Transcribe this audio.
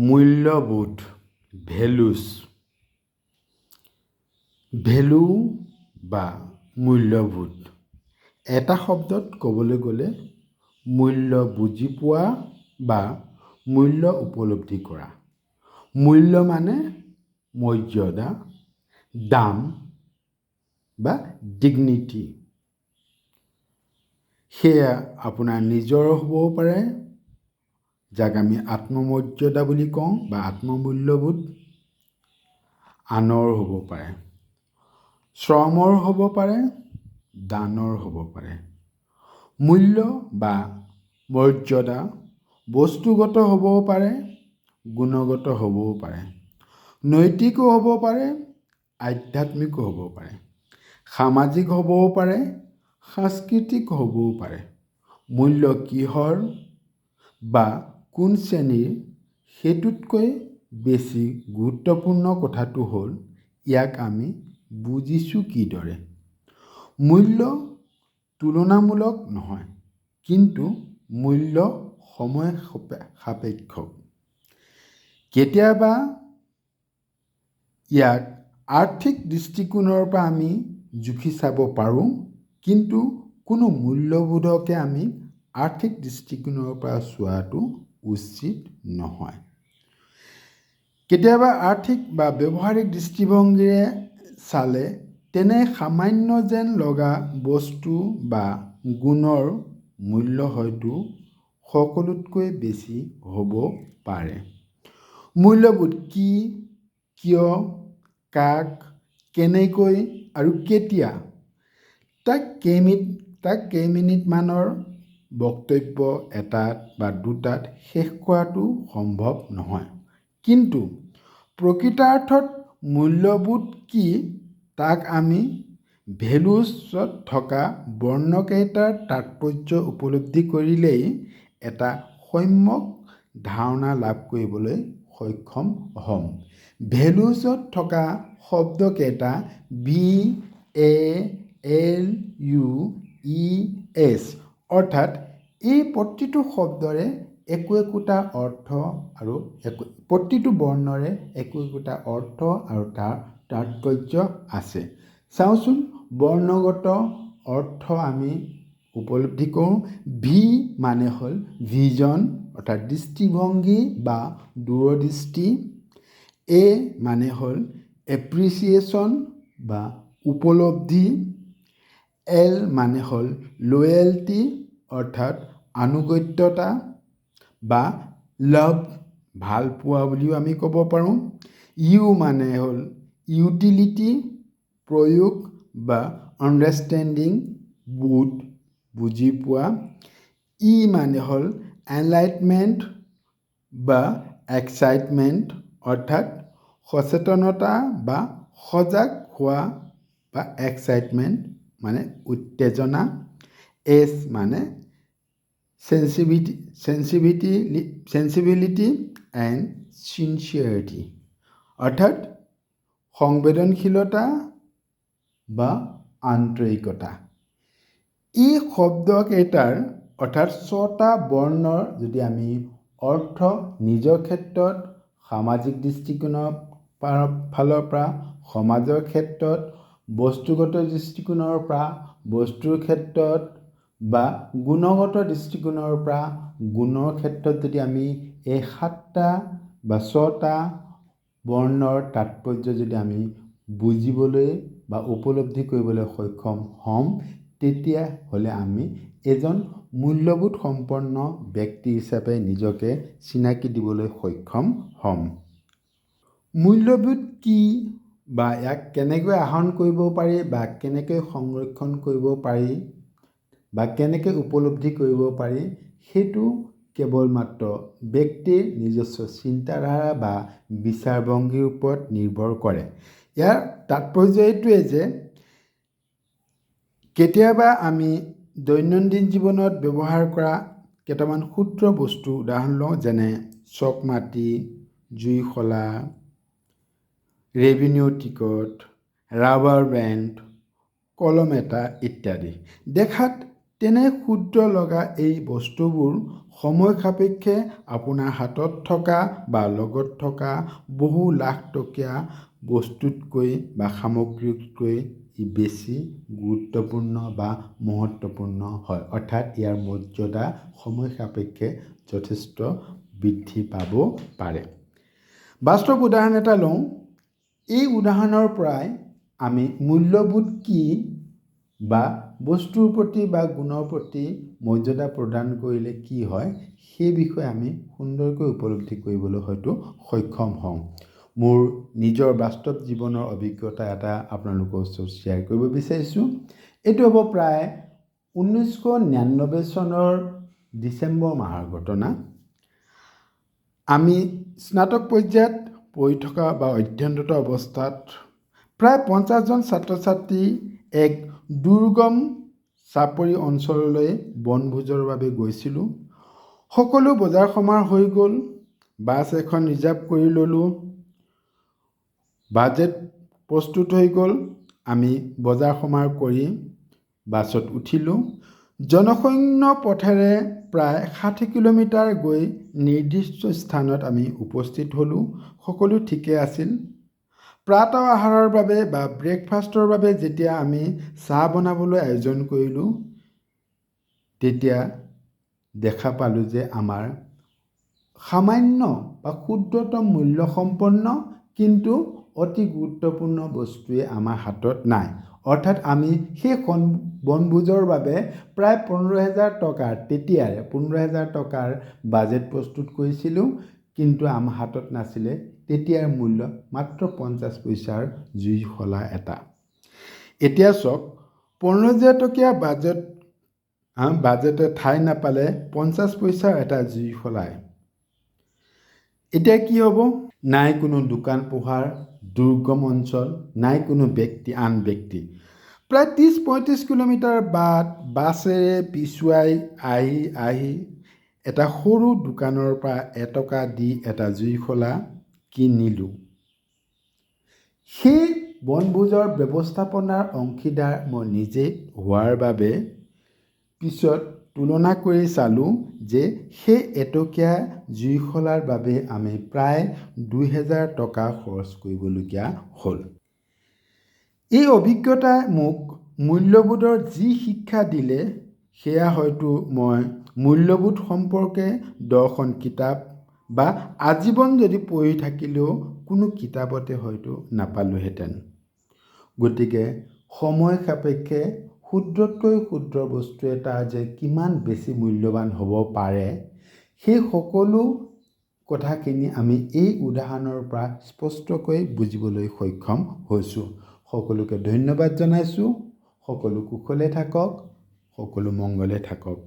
মূল্যবোধ ভেলু বা মূল্যবোধ এটা শব্দত ক'বলৈ গ'লে মূল্য বুজি পোৱা বা মূল্য উপলব্ধি কৰা। মূল্য মানে মৰ্যাদা, দাম বা ডিগনিটি। সেয়া আপোনাৰ নিজৰো হ'ব পাৰে, যাক আমি আত্মমৰ্যাদা বুলি কওঁ বা আত্মমূল্যবোধ। আনৰ হ'ব পাৰে, শ্ৰমৰ হ'ব পাৰে, দানৰ হ'ব পাৰে। মূল্য বা মৰ্যাদা বস্তুগত হ'বও পাৰে, গুণগত হ'বও পাৰে, নৈতিকো হ'ব পাৰে, আধ্যাত্মিকো হ'ব পাৰে, সামাজিক হ'বও পাৰে, সাংস্কৃতিক হ'বও পাৰে। মূল্য কিহৰ বা কোন শ্ৰেণীৰ সেইটোতকৈ বেছি গুৰুত্বপূৰ্ণ কথাটো হ'ল ইয়াক আমি বুজিছোঁ কিদৰে। মূল্য তুলনামূলক নহয়, কিন্তু মূল্য সময় সাপেক্ষ। কেতিয়াবা ইয়াক আৰ্থিক দৃষ্টিকোণৰ পৰা আমি জুখি চাব পাৰোঁ, কিন্তু কোনো মূল্যবোধকে আমি আৰ্থিক দৃষ্টিকোণৰ পৰা চোৱাটো উচিত নহয়। কেতিয়াবা আৰ্থিক বা ব্যৱহাৰিক দৃষ্টিভংগীৰে চালে তেনে সামান্য যেন লগা বস্তু বা গুণৰ মূল্য হয়তো সকলোতকৈ বেছি হ'ব পাৰে। মূল্যবোধ কি, কিয়, কাক, কেনেকৈ আৰু কেতিয়া তাক কেইমিনিটমানৰ বক্তব্য এটাত বা দুটাত শেষ কৰাটো সম্ভৱ নহয়। কিন্তু প্ৰকৃতাৰ্থত মূল্যবোধ কি তাক আমি ভেলুছত থকা বৰ্ণকেইটাৰ তাৎপৰ্য উপলব্ধি কৰিলেই এটা সম্যক ধাৰণা লাভ কৰিবলৈ সক্ষম হ'ম। ভেলুছত থকা শব্দকেইটা VALUES, অৰ্থাৎ এই প্ৰতিটো শব্দৰে একোটা অৰ্থ আৰু প্ৰতিটো বৰ্ণৰে একোটা অৰ্থ আৰু তাৰ তাৎপৰ্য আছে। চাওঁচোন, বৰ্ণগত অৰ্থ আমি উপলব্ধি কৰোঁ। ভি মানে হ'ল ভিজন, অৰ্থাৎ দৃষ্টিভংগী বা দূৰদৃষ্টি। এ মানে হ'ল এপ্ৰিচিয়েশ্যন বা উপলব্ধি। এল মানে হ'ল লয়েলটি, অৰ্থাৎ আনুগত্যতা বা লাভ, ভাল পোৱা বুলিও আমি ক'ব পাৰোঁ। ইউ মানে হ'ল ইউটিলিটি, প্ৰয়োগ বা আণ্ডাৰষ্টেণ্ডিং, বোধ, বুজি পোৱা। ই মানে হ'ল এনলাইটমেণ্ট বা এক্সাইটমেণ্ট, অৰ্থাৎ সচেতনতা বা সজাগ হোৱা বা এক্সাইটমেণ্ট মানে উত্তেজনা। এছ মানে চেনচিবিলিটি এণ্ড চিনচিয়াৰিটি, অৰ্থাৎ সংবেদনশীলতা বা আন্তৰিকতা। এই শব্দকেইটাৰ অৰ্থাৎ 6টা বৰ্ণৰ যদি আমি অৰ্থ নিজৰ ক্ষেত্ৰত, সামাজিক দৃষ্টিকোণৰ ফালৰ পৰা সমাজৰ ক্ষেত্ৰত, বস্তুগত দৃষ্টিকোণৰ পৰা বস্তুৰ ক্ষেত্ৰত বা গুণগত দৃষ্টিকোণৰ পৰা গুণৰ ক্ষেত্ৰত যদি আমি এই 7টা বা 6টা বৰ্ণৰ তাৎপৰ্য যদি আমি বুজিবলৈ বা উপলব্ধি কৰিবলৈ সক্ষম হ'ম, তেতিয়াহ'লে আমি এজন মূল্যবোধ সম্পন্ন ব্যক্তি হিচাপে নিজকে চিনাকি দিবলৈ সক্ষম হ'ম। মূল্যবোধ কি বা ইয়াক কেনেকৈ আহৰণ কৰিব পাৰি বা কেনেকৈ সংৰক্ষণ কৰিব পাৰি বা কেনেকৈ উপলব্ধি কৰিব পাৰি, সেইটো কেৱল মাত্ৰ ব্যক্তিৰ নিজস্ব চিন্তাধাৰা বা বিচাৰভংগীৰ ওপৰত নিৰ্ভৰ কৰে। ইয়াৰ তাৎপৰ্য এইটোৱে যে কেতিয়াবা আমি দৈনন্দিন জীৱনত ব্যৱহাৰ কৰা কেইটামান ক্ষুদ্ৰ বস্তু উদাহৰণ লওঁ, যেনে চকমাটি, জুইশলা, ৰেভিনিউ টিকট, ৰাবাৰ বেণ্ড, কলম এটা ইত্যাদি। দেখাত তেনে ক্ষুদ্ৰ লগা এই বস্তুবোৰ সময় সাপেক্ষে আপোনাৰ হাতত থকা বা লগত থকা বহু লাখ টকীয়া বস্তুতকৈ বা সামগ্ৰীতকৈ বেছি গুৰুত্বপূৰ্ণ বা মহত্বপূৰ্ণ হয়। অৰ্থাৎ ইয়াৰ মৰ্যাদা সময় সাপেক্ষে যথেষ্ট বৃদ্ধি পাব পাৰে। বাস্তৱ উদাহৰণ এটা লওঁ। এই উদাহৰণৰ পৰাই আমি মূল্যবোধ কি বা বস্তুৰ প্ৰতি বা গুণৰ প্ৰতি মৰ্যাদা প্ৰদান কৰিলে কি হয় সেই বিষয়ে আমি সুন্দৰকৈ উপলব্ধি কৰিবলৈ হয়তো সক্ষম হওঁ। মোৰ নিজৰ বাস্তৱ জীৱনৰ অভিজ্ঞতা এটা আপোনালোকৰ ওচৰত শ্বেয়াৰ কৰিব বিচাৰিছোঁ। এইটো হ'ব প্ৰায় 1999 চনৰ ডিচেম্বৰ মাহৰ ঘটনা। আমি স্নাতক পৰ্যায়ত পঢ়ি থকা বা অধ্যয়নৰত অৱস্থাত প্ৰায় 50জন ছাত্ৰ ছাত্ৰী এক দুৰ্গম চাপৰি অঞ্চললৈ বনভোজৰ বাবে গৈছিলোঁ। সকলো বজাৰ সমাৰ হৈ গ'ল। বাছ এখন ৰিজাৰ্ভ কৰি ল'লোঁ। বাজেট প্ৰস্তুত হৈ গ'ল। আমি বজাৰ সমাৰ কৰি বাছত উঠিলোঁ। জনশূন্য পথেৰে প্ৰায় 60 কিলোমিটাৰ গৈ নিৰ্দিষ্ট স্থানত আমি উপস্থিত হ'লোঁ। সকলো ঠিকে আছিল। প্ৰাতঃ আহাৰৰ বাবে বা ব্ৰেকফাষ্টৰ বাবে যেতিয়া আমি চাহ বনাবলৈ আয়োজন কৰিলোঁ, তেতিয়া দেখা পালোঁ যে আমাৰ সামান্য বা ক্ষুদ্ৰতম মূল্যসম্পন্ন কিন্তু অতি গুৰুত্বপূৰ্ণ বস্তুৱে আমাৰ হাতত নাই। অৰ্থাৎ আমি সেই বনভোজৰ বাবে প্ৰায় 15,000 টকাৰ তেতিয়াৰে 15,000 টকাৰ বাজেট প্ৰস্তুত কৰিছিলোঁ, কিন্তু আমাৰ হাতত নাছিলে তেতিয়াৰ মূল্য মাত্ৰ 50 পইচাৰ জুই শলা এটা। এতিয়া চাওক, 15,000 টকীয়া বাজেটে ঠাই নাপালে 50 পইচাৰ এটা জুই শলাই। এতিয়া কি হ'ব? নাই কোনো দোকান পোহাৰ, দুৰ্গম অঞ্চল, নাই কোনো আন ব্যক্তি। প্ৰায় 30-35 কিলোমিটাৰ বাট বাছেৰে পিছুৱাই আহি এটা সৰু দোকানৰ পৰা এটকা দি এটা জুই শলা কিনিলোঁ। সেই বনভোজৰ ব্যৱস্থাপনাৰ অংশীদাৰ মই নিজে হোৱাৰ বাবে পিছত তুলনা কৰি চালোঁ যে সেই এটকীয়া জুই শলাৰ বাবে আমি প্ৰায় 2,000 টকা খৰচ কৰিবলগীয়া হ'ল। এই অভিজ্ঞতাই মোক মূল্যবোধৰ যি শিক্ষা দিলে সেয়া হয়তো মই মূল্যবোধ সম্পৰ্কে 10খন কিতাপ বা আজীৱন যদি পঢ়ি থাকিলেও কোনো কিতাপতে হয়তো নাপালোহেঁতেন। গতিকে সময় সাপেক্ষে ক্ষুদ্ৰতকৈ ক্ষুদ্ৰ বস্তু এটা যে কিমান বেছি মূল্যৱান হ'ব পাৰে, সেই সকলো কথাখিনি আমি এই উদাহৰণৰ পৰা স্পষ্টকৈ বুজিবলৈ সক্ষম হৈছোঁ। সকলোকে ধন্যবাদ জনাইছোঁ। সকলো কুশলে থাকক, সকলো মংগলে থাকক।